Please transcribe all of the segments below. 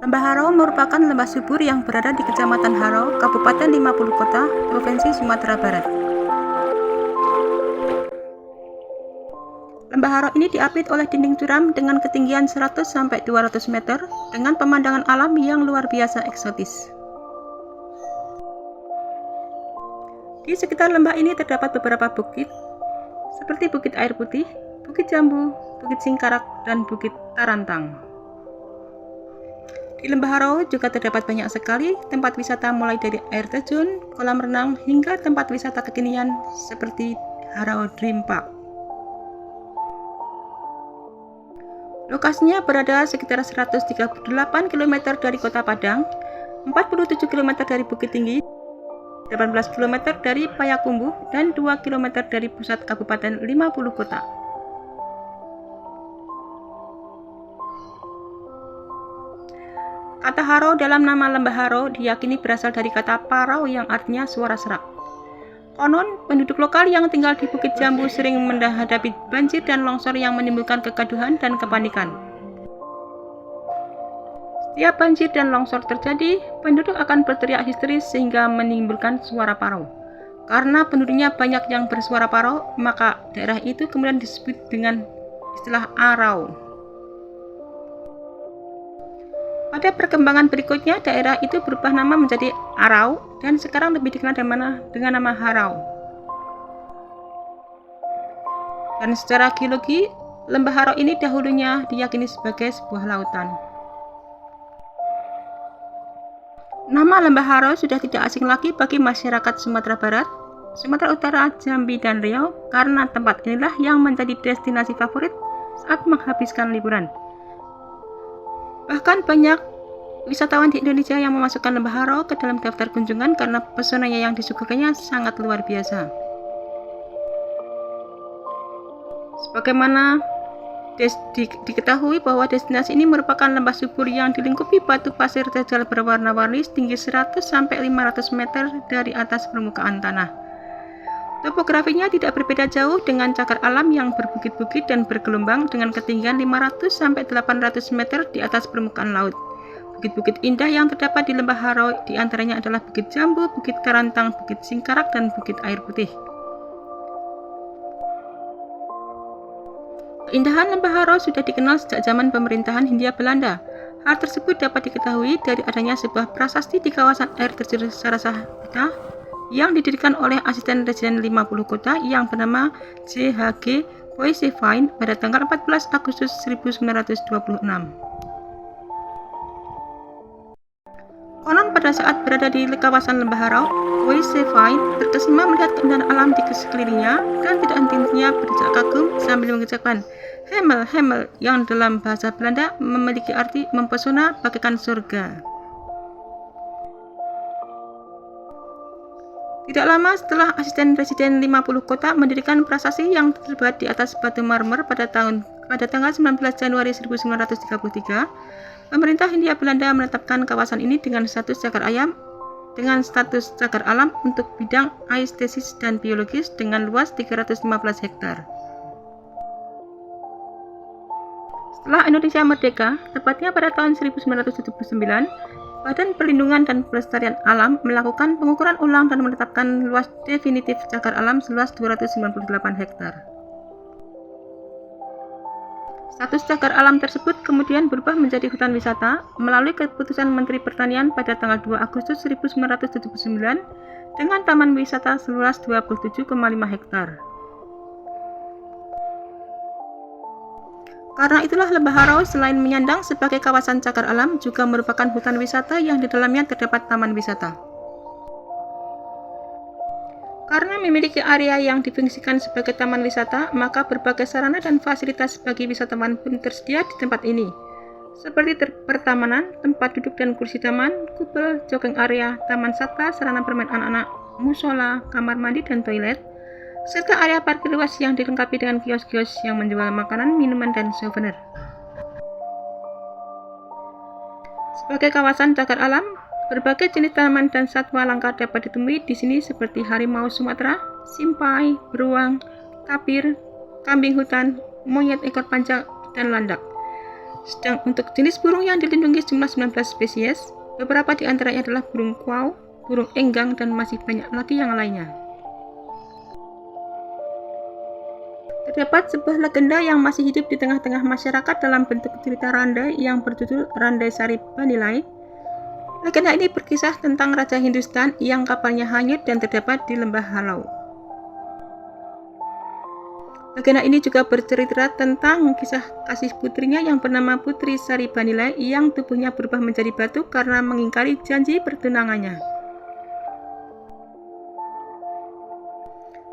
Lembah Harau merupakan lembah subur yang berada di Kecamatan Harau, Kabupaten 50 Kota, Provinsi Sumatera Barat. Lembah Harau ini diapit oleh dinding curam dengan ketinggian 100-200 meter dengan pemandangan alam yang luar biasa eksotis. Di sekitar lembah ini terdapat beberapa bukit, seperti Bukit Air Putih, Bukit Jambu, Bukit Singkarak, dan Bukit Tarantang. Di Lembah Harau juga terdapat banyak sekali tempat wisata mulai dari air terjun, kolam renang, hingga tempat wisata kekinian seperti Harau Dream Park. Lokasinya berada sekitar 138 km dari Kota Padang, 47 km dari Bukit Tinggi, 18 km dari Payakumbuh, dan 2 km dari pusat Kabupaten 50 Kota. Kata Harau dalam nama Lembah Harau diyakini berasal dari kata parau yang artinya suara serak. Konon, penduduk lokal yang tinggal di Bukit Jambu sering menghadapi banjir dan longsor yang menimbulkan kegaduhan dan kepanikan. Setiap banjir dan longsor terjadi, penduduk akan berteriak histeris sehingga menimbulkan suara parau. Karena penduduknya banyak yang bersuara parau, maka daerah itu kemudian disebut dengan istilah Arau. Pada perkembangan berikutnya, daerah itu berubah nama menjadi Arau dan sekarang lebih dikenal dengan nama Harau. Dan secara geologi, Lembah Harau ini dahulunya diyakini sebagai sebuah lautan. Nama Lembah Harau sudah tidak asing lagi bagi masyarakat Sumatera Barat, Sumatera Utara, Jambi, dan Riau karena tempat inilah yang menjadi destinasi favorit saat menghabiskan liburan. Bahkan banyak wisatawan di Indonesia yang memasukkan Lembah Harau ke dalam daftar kunjungan karena pesonanya yang disuguhkannya sangat luar biasa. Sebagaimana diketahui bahwa destinasi ini merupakan lembah subur yang dilingkupi batu pasir terjal berwarna-warni setinggi 100-500 meter dari atas permukaan tanah. Topografinya tidak berbeda jauh dengan cagar alam yang berbukit-bukit dan bergelombang dengan ketinggian 500-800 meter di atas permukaan laut. Bukit-bukit indah yang terdapat di Lembah Harau diantaranya adalah Bukit Jambu, Bukit Tarantang, Bukit Singkarak, dan Bukit Air Putih. Keindahan Lembah Harau sudah dikenal sejak zaman pemerintahan Hindia Belanda. Hal tersebut dapat diketahui dari adanya sebuah prasasti di kawasan air terjun Sarasvati yang didirikan oleh asisten residen 50 Kota yang bernama J.H.G. Boissevain pada tanggal 14 Agustus 1926. Konon pada saat berada di kawasan Lembah Harau, Boissevain terkesima melihat keindahan alam di sekelilingnya dan tidak henti-hentinya berdecak kagum sambil mengucapkan Hemel, Hemel, yang dalam bahasa Belanda memiliki arti mempesona bagaikan surga. Tidak lama setelah asisten residen 50 Kota mendirikan prasasti yang terbuat di atas batu marmer pada tanggal 19 Januari 1933, pemerintah Hindia Belanda menetapkan kawasan ini dengan status cagar alam untuk bidang aistesis dan biologis dengan luas 315 hektar. Setelah Indonesia merdeka, tepatnya pada tahun 1979, Badan Perlindungan dan Pelestarian Alam melakukan pengukuran ulang dan menetapkan luas definitif cagar alam seluas 298 hektar. Status cagar alam tersebut kemudian berubah menjadi hutan wisata melalui keputusan Menteri Pertanian pada tanggal 2 Agustus 1979 dengan taman wisata seluas 27,5 hektar. Karena itulah Lembah Harau selain menyandang sebagai kawasan cagar alam juga merupakan hutan wisata yang di dalamnya terdapat taman wisata. Karena memiliki area yang difungsikan sebagai taman wisata, maka berbagai sarana dan fasilitas bagi wisatawan pun tersedia di tempat ini. Seperti pertamanan, tempat duduk dan kursi taman, kupel, jogging area, taman satwa, sarana bermain anak-anak, musola, kamar mandi dan toilet, serta area parkir luas yang dilengkapi dengan kios-kios yang menjual makanan, minuman, dan souvenir. Sebagai kawasan cagar alam, berbagai jenis tanaman dan satwa langka dapat ditemui di sini seperti harimau Sumatera, simpai, beruang, tapir, kambing hutan, monyet ekor panjang, dan landak. Sedang untuk jenis burung yang dilindungi jumlah 19 spesies, beberapa di antaranya adalah burung kuau, burung enggang, dan masih banyak lagi yang lainnya. Terdapat sebuah legenda yang masih hidup di tengah-tengah masyarakat dalam bentuk cerita randai yang berjudul Randai Sari Banilai. Legenda ini berkisah tentang Raja Hindustan yang kapalnya hanyut dan terdapat di lembah Halau. Legenda ini juga bercerita tentang kisah kasih putrinya yang bernama Putri Sari Banilai yang tubuhnya berubah menjadi batu karena mengingkari janji pertunangannya.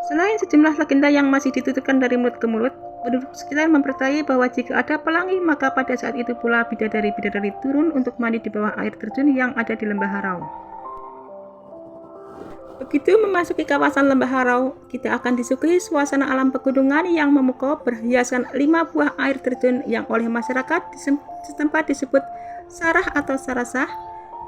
Selain sejumlah legenda yang masih dituturkan dari mulut ke mulut, penduduk sekitar mempercayai bahwa jika ada pelangi maka pada saat itu pula bidadari-bidadari turun untuk mandi di bawah air terjun yang ada di lembah Harau. Begitu memasuki kawasan lembah Harau, kita akan disuguhi suasana alam pegunungan yang memukau berhiaskan 5 buah air terjun yang oleh masyarakat setempat disebut Sarah atau Sarasah.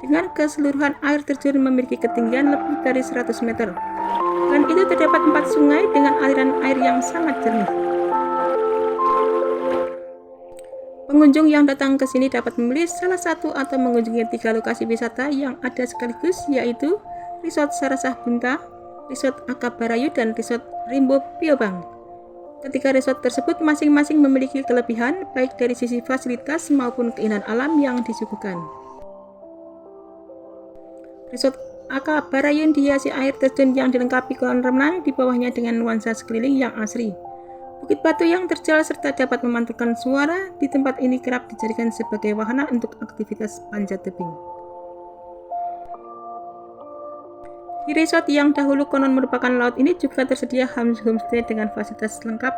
Dengan keseluruhan air terjun memiliki ketinggian lebih dari 100 meter. Selain itu terdapat 4 sungai dengan aliran air yang sangat jernih. Pengunjung yang datang ke sini dapat memilih salah satu atau mengunjungi 3 lokasi wisata yang ada sekaligus, yaitu Resort Sarasah Bunta, Resort Akabarayu, dan Resort Rimbo Piobang. Ketiga resort tersebut masing-masing memiliki kelebihan baik dari sisi fasilitas maupun keindahan alam yang disuguhkan. Resort Akabarayun dihiasi air terjun yang dilengkapi kolam renang di bawahnya dengan nuansa sekeliling yang asri. Bukit batu yang terjal serta dapat memantulkan suara di tempat ini kerap dijadikan sebagai wahana untuk aktivitas panjat tebing. Di resort yang dahulu konon merupakan laut ini juga tersedia homestay dengan fasilitas lengkap.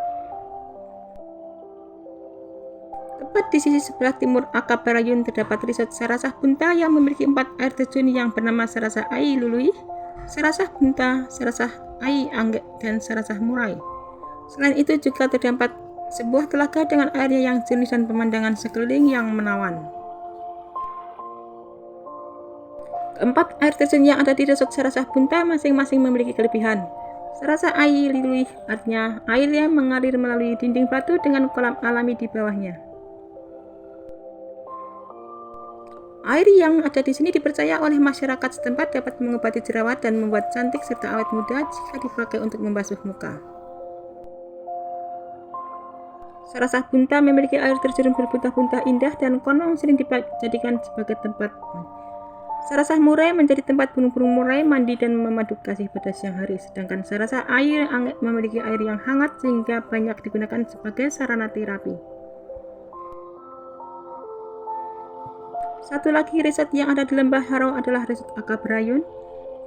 Tepat di sisi sebelah timur Akabarayun terdapat Resort Sarasah Bunta yang memiliki 4 air terjun yang bernama Sarasah Ai Lului, Sarasah Bunta, Sarasah Ai Angge, dan Sarasah Murai. Selain itu juga terdapat sebuah telaga dengan airnya yang jernih dan pemandangan sekeliling yang menawan. Keempat air terjun yang ada di Resort Sarasah Bunta masing-masing memiliki kelebihan. Sarasah Ai Lului artinya air yang mengalir melalui dinding batu dengan kolam alami di bawahnya. Air yang ada di sini dipercaya oleh masyarakat setempat dapat mengobati jerawat dan membuat cantik serta awet muda jika dipakai untuk membasuh muka. Sarasah Bunta memiliki air terjun berbuntah-buntah indah dan konon sering dijadikan sebagai tempat. Sarasah Murai menjadi tempat burung-burung murai mandi dan memaduk kasih pada siang hari, sedangkan Sarasah Ai Angge memiliki air yang hangat sehingga banyak digunakan sebagai sarana terapi. Satu lagi resort yang ada di lembah Harau adalah Resort Akabarayun.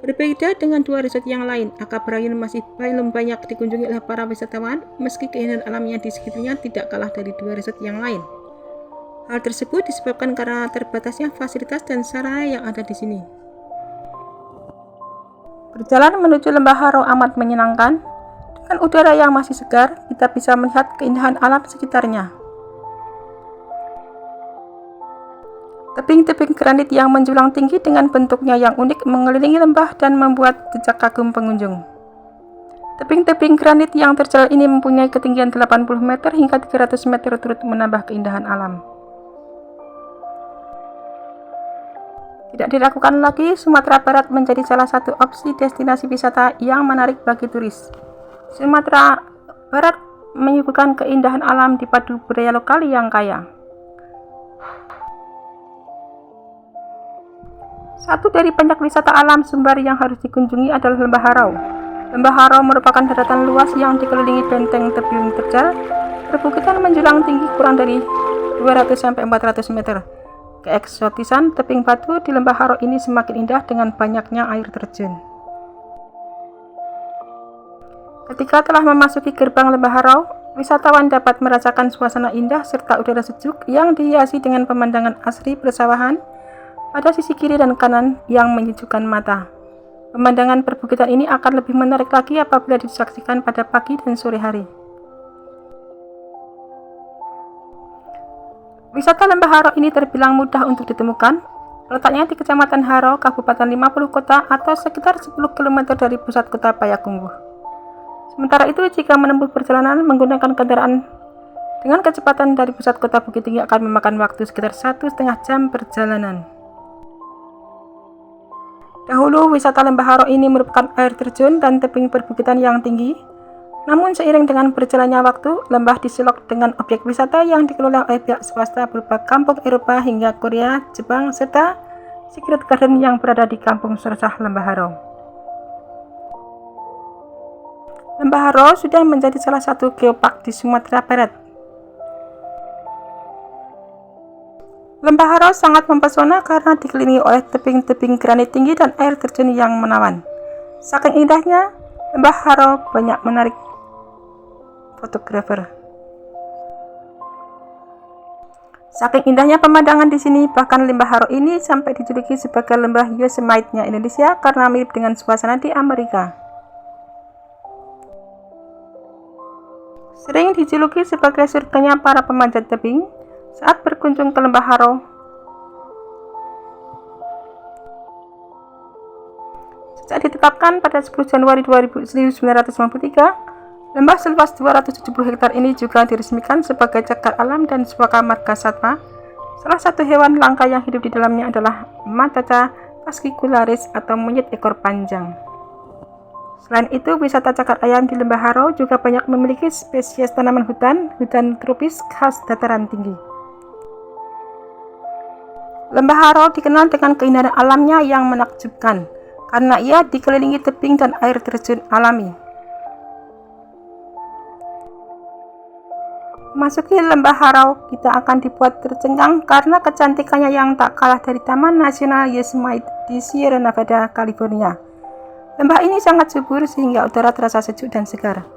Berbeda dengan 2 resort yang lain, Akabarayun masih belum banyak dikunjungi oleh para wisatawan, meski keindahan alamnya di sekitarnya tidak kalah dari 2 resort yang lain. Hal tersebut disebabkan karena terbatasnya fasilitas dan sarana yang ada di sini. Berjalan menuju lembah Harau amat menyenangkan. Dengan udara yang masih segar, kita bisa melihat keindahan alam sekitarnya. Tebing-tebing granit yang menjulang tinggi dengan bentuknya yang unik mengelilingi lembah dan membuat jejak kagum pengunjung. Tebing-tebing granit yang terjal ini mempunyai ketinggian 80 meter hingga 300 meter turut menambah keindahan alam. Tidak diragukan lagi, Sumatera Barat menjadi salah satu opsi destinasi wisata yang menarik bagi turis. Sumatera Barat menyuguhkan keindahan alam dipadu budaya lokal yang kaya. Satu dari banyak wisata alam sumber yang harus dikunjungi adalah Lembah Harau. Lembah Harau merupakan daratan luas yang dikelilingi benteng tebing terjal, perbukitan menjulang tinggi kurang dari 200-400 meter. Keeksotisan tebing batu di Lembah Harau ini semakin indah dengan banyaknya air terjun. Ketika telah memasuki gerbang Lembah Harau, wisatawan dapat merasakan suasana indah serta udara sejuk yang dihiasi dengan pemandangan asri persawahan pada sisi kiri dan kanan yang menyejukkan mata. Pemandangan perbukitan ini akan lebih menarik lagi apabila disaksikan pada pagi dan sore hari. Wisata Lembah Harau ini terbilang mudah untuk ditemukan. Letaknya di Kecamatan Harau, Kabupaten 50 Kota atau sekitar 10 km dari pusat kota Payakumbuh. Sementara itu, jika menempuh perjalanan menggunakan kendaraan Dengan kecepatan dari pusat kota Bukit Tinggi akan memakan waktu sekitar 1,5 jam perjalanan. Dahulu, wisata Lembah Haro ini merupakan air terjun dan tebing perbukitan yang tinggi. Namun seiring dengan berjalannya waktu, lembah disulap dengan objek wisata yang dikelola oleh pihak swasta berupa kampung Eropa hingga Korea, Jepang, serta Secret Garden yang berada di kampung Sursah Lembah Haro. Lembah Haro sudah menjadi salah satu geopark di Sumatera Barat. Lembah Haro sangat mempesona karena dikelilingi oleh tebing-tebing granit tinggi dan air terjun yang menawan. Saking indahnya, Lembah Haro banyak menarik fotografer. Saking indahnya pemandangan di sini, bahkan Lembah Haro ini sampai dijuluki sebagai lembah Yosemite-nya Indonesia karena mirip dengan suasana di Amerika. Sering dijuluki sebagai surganya para pemanjat tebing saat berkunjung ke Lembah Haro. Sejak ditetapkan pada 10 Januari 1993, lembah seluas 270 hektar ini juga diresmikan sebagai cagar alam dan sebagai marga satwa. Salah satu hewan langka yang hidup di dalamnya adalah Mataca fascicularis atau monyet ekor panjang. Selain itu, wisata cakar ayam di Lembah Haro juga banyak memiliki spesies tanaman hutan tropis khas dataran tinggi. Lembah Haro dikenal dengan keindahan alamnya yang menakjubkan karena ia dikelilingi tebing dan air terjun alami. Memasuki Lembah Haro, kita akan dibuat tercengang karena kecantikannya yang tak kalah dari Taman Nasional Yosemite di Sierra Nevada, California. Lembah ini sangat subur sehingga udara terasa sejuk dan segar.